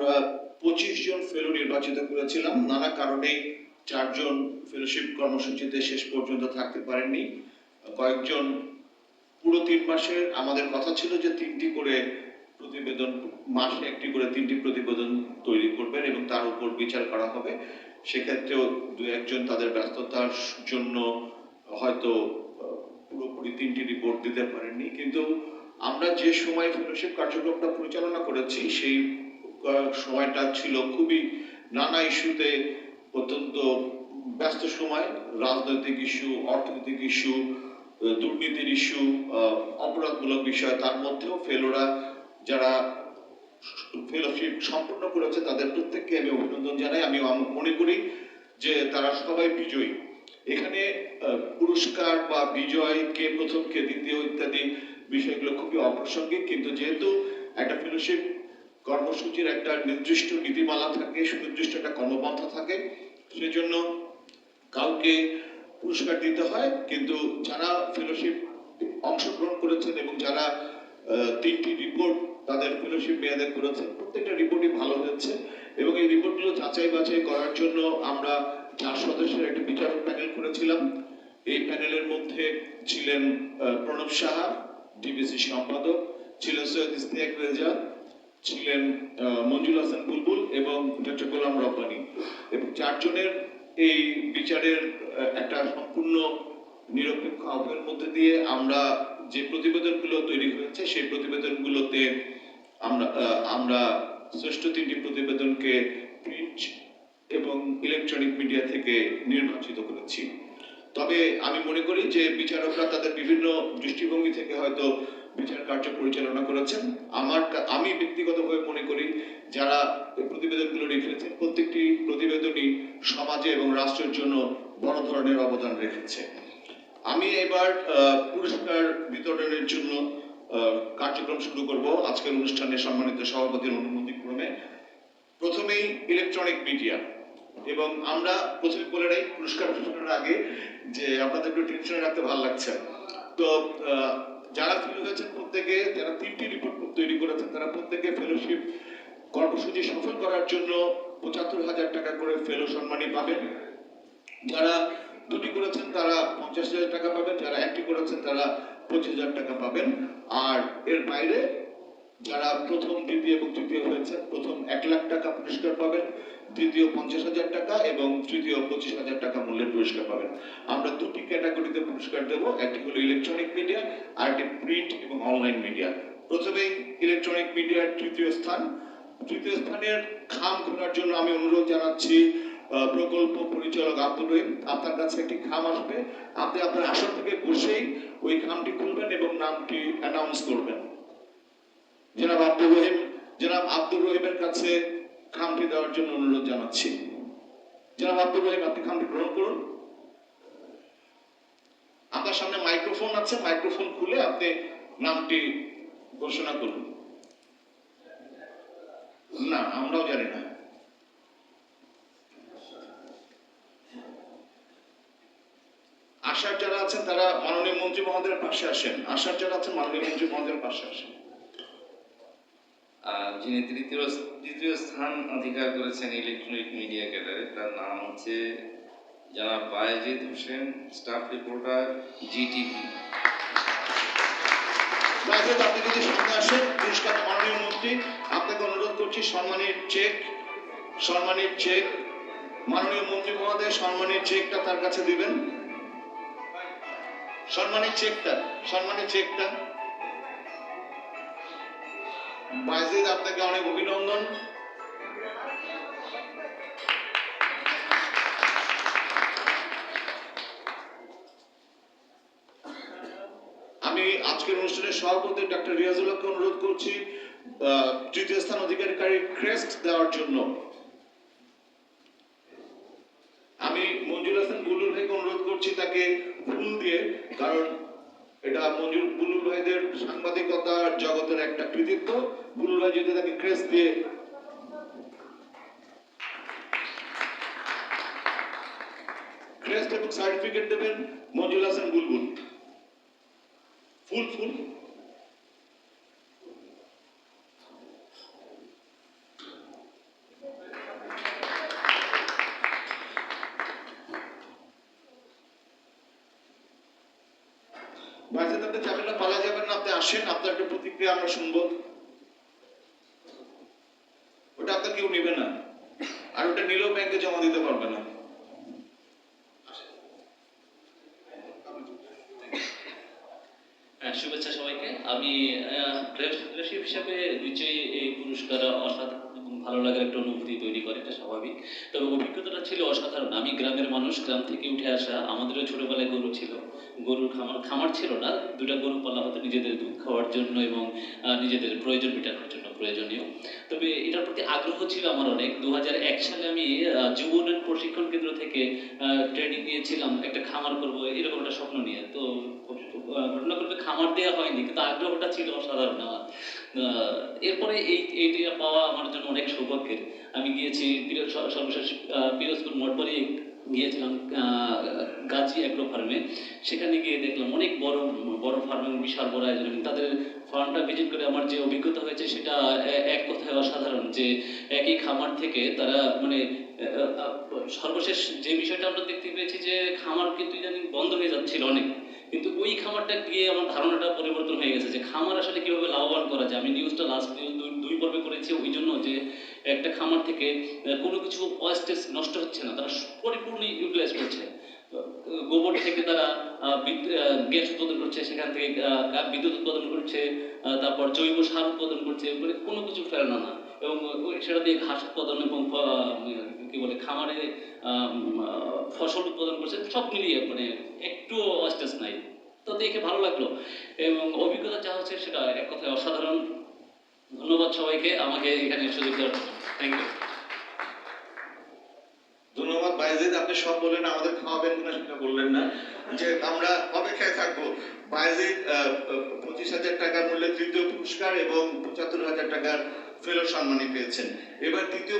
আমরা 25 জন ফেলো নির্বাচিত করেছিলাম। নানা কারণে 4 জন ফেলোশিপ কর্মসূচিতে শেষ পর্যন্ত থাকতে পারেননি। কয়েকজন পুরো 3 মাসের আমাদের কথা ছিল যে 3টি করে প্রতিবেদন, মাসে একটি করে 3টি প্রতিবেদন তৈরি করবেন এবং তার উপর বিচার করা হবে। সেক্ষেত্রেও 2-1 জন তাদের ব্যস্ততার জন্য হয়তো পুরোপুরি 3টি রিপোর্ট দিতে পারেননি। কিন্তু আমরা যে সময় ফেলোশিপ কার্যক্রমটা পরিচালনা করেছি সেই সময়টা ছিল খুবই নানা ইস্যুতে অত্যন্ত ব্যস্ত সময়। রাজনৈতিক ইস্যু, অর্থনৈতিক ইস্যু, দুর্নীতির ইস্যু, অপরাধমূলক বিষয়, তার মধ্যেও ফেলোরা যারা ফেলোশিপ সম্পূর্ণ করেছে তাদের প্রত্যেককে আমি অভিনন্দন জানাই। আমি মনে করি যে তারা সবাই বিজয়ী। এখানে পুরস্কার বা বিজয়, কে প্রথম কে দ্বিতীয় ইত্যাদি বিষয়গুলো খুবই অপ্রাসঙ্গিক, কিন্তু যেহেতু একটা ফেলোশিপ কর্মসূচির একটা নির্দিষ্ট নীতিমালা থাকে, সুনির্দিষ্ট একটা কর্মপন্থা থাকে, সেজন্য কাউকে পুরস্কার দিতে হয়। কিন্তু যারা ফেলোশিপ অংশগ্রহণ করেছেন এবং যারা 3টি রিপোর্ট তাদের ফেলোশিপ মেয়াদে করেছেন, প্রত্যেকটা রিপোর্টই ভালো হয়েছে এবং এই রিপোর্টগুলো যাচাই বাছাই করার জন্য আমরা 4 সদস্যের একটা বিচারক প্যানেল করেছিলাম। এই প্যানেলের মধ্যে ছিলেন প্রণব সাহা, ডিবিসি সম্পাদক, ছিলেন সৈয়দ ইশতিয়াক রেজা, ছিলেন মঞ্জুল হাসান বুলবুল এবং ডক্টর গোলাম রব্বানী। এবং 4 জনের এই বিচারের একটা সম্পূর্ণ নিরপেক্ষ আহ্বানের মধ্যে দিয়ে আমরা যে প্রতিবেদনগুলো তৈরি হয়েছে সেই প্রতিবেদনগুলোতে আমরা শ্রেষ্ঠ 3টি প্রতিবেদনকে প্রিন্ট এবং ইলেকট্রনিক মিডিয়া থেকে নির্বাচিত করেছি। তবে আমি মনে করি যে বিচারকরা তাদের বিভিন্ন দৃষ্টিভঙ্গি থেকে হয়তো বিচার কার্য পরিচালনা করেছেন। আমি ব্যক্তিগতভাবে মনে করি যারা প্রতিবেদনগুলো লিখেছেন প্রত্যেকটি প্রতিবেদনই সমাজে এবং রাষ্ট্রের জন্য বড় ধরনের অবদান রেখেছে। আমি এবার পুরস্কার বিতরণের জন্য কার্যক্রম শুরু করব আজকের অনুষ্ঠানে সম্মানিত সভাপতির অনুমতিক্রমে। প্রথমেই ইলেকট্রনিক মিডিয়া, এবং আমরা প্রথমে বলে নেই পুরস্কার ঘোষণার আগে যে আপনাদের একটু টেনশনে রাখতে ভালো লাগছে। তো যারা ফেলো হয়েছেন প্রত্যেকে, যারা 3টি রিপোর্ট তৈরি করেছেন তারা প্রত্যেকে ফেলোশিপ কর্মসূচি সফল করার জন্য 75,000 টাকা করে ফেলো সম্মানী পাবেন। যারা 2টি করেছেন তারা 50,000 টাকা পাবেন, যারা 1টি করেছেন তারা 25,000 টাকা পাবেন। আর এর বাইরে যারা প্রথম, দ্বিতীয় এবং তৃতীয় হয়েছে, প্রথম 1 লাখ টাকা পুরস্কার পাবেন, দ্বিতীয় 50,000 টাকা এবং তৃতীয় 25,000 টাকা মূল্যের পুরস্কার পাবেন। আমরা 2টি ক্যাটাগরিতে পুরস্কার দেব, একটি হলো ইলেকট্রনিক মিডিয়া আর একটি প্রিন্ট এবং অনলাইন মিডিয়া। প্রথমেই ইলেকট্রনিক মিডিয়ার তৃতীয় স্থানের খাম খোলার জন্য আমি অনুরোধ জানাচ্ছি প্রকল্প পরিচালক আব্দুর রহিম, আপনার কাছে একটি খাম আসবে, আপনি আপনার আসন থেকে বসেই ওই খামটি খুলবেন এবং নামটি অ্যানাউন্স করবেন। জনাব আব্দুর রহিমের কাছে খামটি দেওয়ার জন্য অনুরোধ জানাচ্ছি। জনাব আব্দুর রহিম, আপনি খামটি গ্রহণ করুন। আপনার সামনে মাইক্রোফোন আছে, মাইক্রোফোন খুলে আপনি নামটি ঘোষণা করুন। না, আমরাও জানি না। আশার যারা আছেন তারা মাননীয় মন্ত্রী মহোদয়ের পাশে আসেন। আশার যারা আছেন মাননীয় মন্ত্রী মহোদয়ের পাশে আসেন। যিনি তৃতীয় স্থান অধিকার করেছেন ইলেকট্রনিক মিডিয়া ক্যাডারে, তার নাম হচ্ছে জনাব Bayezid Hossain, staff reporter, GTV. Bayezid, আপনি যদি সামনে আসেন, পুরস্কার মাননীয় মন্ত্রী আপনাকে অনুরোধ করছি সম্মানের চেক মাননীয় মন্ত্রী মহোদয় সম্মানের চেকটা তার কাছে দিবেন। সম্মানের চেকটা বায়েজিদ, আপনাকে অনেক অভিনন্দন। আমি আজকের অনুষ্ঠানের সভাপতি ডক্টর রিয়াজুল্লাহকে অনুরোধ করছি তৃতীয় স্থান অধিকারী ক্রেস্ট দেওয়ার জন্য। আমি মঞ্জুল হাসান বুলুল ভাইকে অনুরোধ করছি তাকে ফুল দিয়ে, কারণ এটা বুলুল ভাইদের সাংবাদিকতার জগতের একটা কৃতিত্ব। বুলুল ভাই যদি তাকে ক্রেস্ট দিয়ে ক্রেস্ট এবং সার্টিফিকেট দেবেন মঞ্জুল হাসান বুলবুল। ফুল আসেন, আপনার একটা প্রতিক্রিয়া আমরা শুনবো। ওটা আপনার কেউ নেবে না, আর ওটা নিলেও ব্যাংকে জমা দিতে পারবে না। শুভেচ্ছা সবাইকে। আমি ফেলোশিপ হিসাবে নিশ্চয়ই এই পুরস্কার অসাধারণ এবং ভালো লাগার একটা অনুভূতি তৈরি করে, এটা স্বাভাবিক। তবে অভিজ্ঞতাটা ছিল অসাধারণ। আমি গ্রামের মানুষ, গ্রাম থেকে উঠে আসা। আমাদেরও ছোটবেলায় গরু ছিল, গরুর খামার ছিল না, দুটা গরু পালা হতো নিজেদের দুধ খাওয়ার জন্য এবং নিজেদের প্রয়োজন মেটানোর জন্য প্রয়োজনীয়। তবে এটার প্রতি আগ্রহ ছিল আমার অনেক। 2001 সালে আমি যুব উন্নয়ন প্রশিক্ষণ কেন্দ্র থেকে ট্রেনিং নিয়েছিলাম একটা খামার করব এরকম একটা স্বপ্ন নিয়ে। তো ঘটনাক্রমে খামার দেওয়া হয়নি, কিন্তু আগ্রহটা ছিল অসাধারণ আমার। এরপরে এইটা পাওয়া আমার জন্য অনেক সৌভাগ্যের। আমি গিয়েছি সর্বশেষ পিরোজপুর মঠবাড়ি গিয়েছিলাম, গাজী অ্যাগ্রো ফার্মে। সেখানে গিয়ে দেখলাম অনেক বড় বড় ফার্ম এবং বিশাল বড় আয়োজন। এবং তাদের ফার্মটা ভিজিট করে আমার যে অভিজ্ঞতা হয়েছে সেটা এক কথায় অসাধারণ। যে একই খামার থেকে তারা মানে সর্বশেষ যে বিষয়টা আমরা দেখতে পেয়েছি যে খামার কিন্তু ইদানিং বন্ধ হয়ে যাচ্ছিল অনেক, কিন্তু ওই খামারটা গিয়ে আমার ধারণাটা পরিবর্তন হয়ে গেছে যে খামার আসলে কিভাবে লাভবান করা যায়। আমি নিউজটা লাস্ট নিউজ দুই পর্বে করেছি ওই জন্য, যে একটা খামার থেকে কোনো কিছু ওয়েস্টেজ নষ্ট হচ্ছে না, তারা পরিপূর্ণ ইউটিলাইজ করছে। গোবর থেকে তারা গ্যাস উৎপাদন করছে, সেখান থেকে বিদ্যুৎ উৎপাদন করছে, তারপর জৈব সার উৎপাদন করছে, মানে কোনো কিছু ফেলানো না। এবং সেটা দিয়ে ঘাস উৎপাদন এবং কি বলে খামারে ফসল উৎপাদন করছে, সব মিলিয়ে মানে একটু অস্টেজ নাই। তো দেখে ভালো লাগলো এবং অভিজ্ঞতা যা হচ্ছে সেটা এক কথায় অসাধারণ। ধন্যবাদ সবাইকে আমাকে এখানে সুযোগ দেওয়ার জন্য। Thank you. ধন্যবাদ বায়েজিদ, আপনি সব বললেন, আমাদের খাওয়াবেন কিনা সেটা বললেন না। যে আমরা অপেক্ষায় থাকবো। বায়েজিদ 25,000 টাকা মূল্যের তৃতীয় পুরস্কার এবং 75,000 টাকার ফেলো সম্মানী পেয়েছেন। এবার তৃতীয়